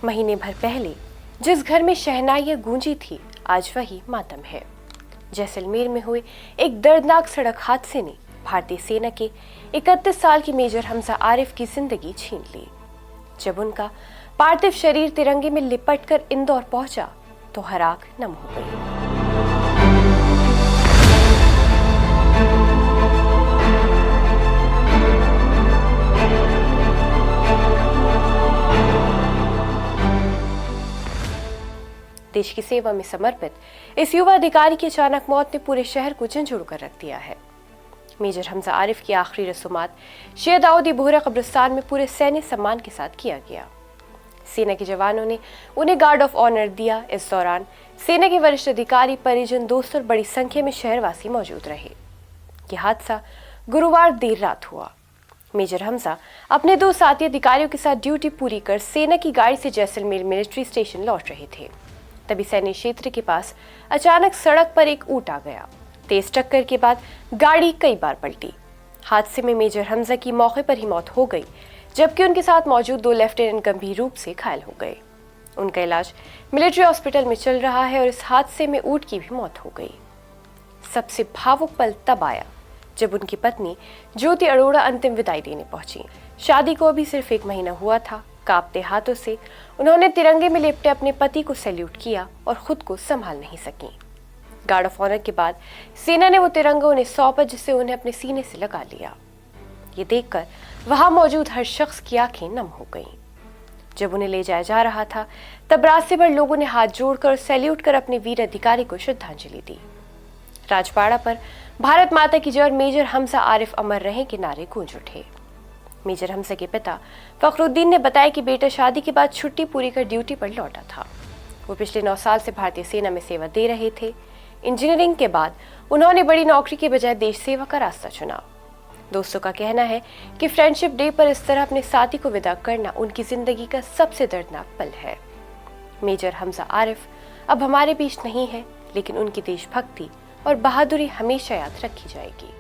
महीने भर पहले जिस घर में शहनाइयां गूंजी थी, आज वही मातम है। जैसलमेर में हुए एक दर्दनाक सड़क हादसे ने भारतीय सेना के 31 साल की मेजर हमजा आरिफ की जिंदगी छीन ली। जब उनका पार्थिव शरीर तिरंगे में लिपटकर इंदौर पहुंचा तो हर आंख नम हो गई। देश की सेवा में समर्पित इस युवा अधिकारी की अचानक मौत ने पूरे शहर को झंझोड़ कर रख दिया है। मेजर हमजा आरिफ की आखिरी रसूमात शेर दाऊदी बोहरा कब्रिस्तान में पूरे सैन्य सम्मान के साथ किया गया। सेना के जवानों ने उन्हें गार्ड ऑफ ऑनर दिया। इस दौरान सेना के वरिष्ठ अधिकारी, परिजन, दोस्त और बड़ी संख्या में शहरवासी मौजूद रहे। यह हादसा गुरुवार देर रात हुआ। मेजर हमजा अपने 2 साथी अधिकारियों के साथ ड्यूटी पूरी कर सेना की गाड़ी से जैसलमेर मिलिट्री स्टेशन लौट रहे थे। तभी सैन्य क्षेत्र के पास अचानक सड़क पर एक ऊंट आ गया। तेज टक्कर के बाद गाड़ी कई बार पलटी। हादसे में मेजर हमजा की मौके पर ही मौत हो गई, जबकि उनके साथ मौजूद 2 लेफ्टिनेंट गंभीर रूप से घायल हो गए। उनका इलाज मिलिट्री हॉस्पिटल में चल रहा है और इस हादसे में ऊंट की भी मौत हो गई। सबसे भावुक पल तब आया जब उनकी पत्नी ज्योति अरोड़ा अंतिम विदाई देने पहुंची। शादी को अभी सिर्फ 1 महीना हुआ था। कांपते हाथों से उन्होंने तिरंगे में लिपटे अपने पति को सैल्यूट किया और खुद को संभाल नहीं सकी। गार्ड ऑफ ऑनर के बाद सेना ने वो तिरंगा उन्हें सौंपा, जिसे उन्हें अपने सीने से लगा लिया। ये देखकर वहां मौजूद हर शख्स की आंखें नम हो गईं। जब उन्हें ले जाया जा रहा था तब रास्ते भर लोगों ने हाथ जोड़कर और सैल्यूट कर अपने वीर अधिकारी को श्रद्धांजलि दी। राजपाड़ा पर भारत माता की जय और मेजर हमजा आरिफ अमर रहे के नारे गूंज उठे। मेजर हमजा के पिता फखरुद्दीन ने बताया कि बेटा शादी के बाद छुट्टी पूरी कर ड्यूटी पर लौटा था। वो पिछले 9 साल से भारतीय सेना में सेवा दे रहे थे। इंजीनियरिंग के बाद उन्होंने बड़ी नौकरी के बजाय देश सेवा का रास्ता चुना। दोस्तों का कहना है कि फ्रेंडशिप डे पर इस तरह अपने साथी को विदा करना उनकी जिंदगी का सबसे दर्दनाक पल है। मेजर हमजा आरिफ अब हमारे बीच नहीं है, लेकिन उनकी देशभक्ति और बहादुरी हमेशा याद रखी जाएगी।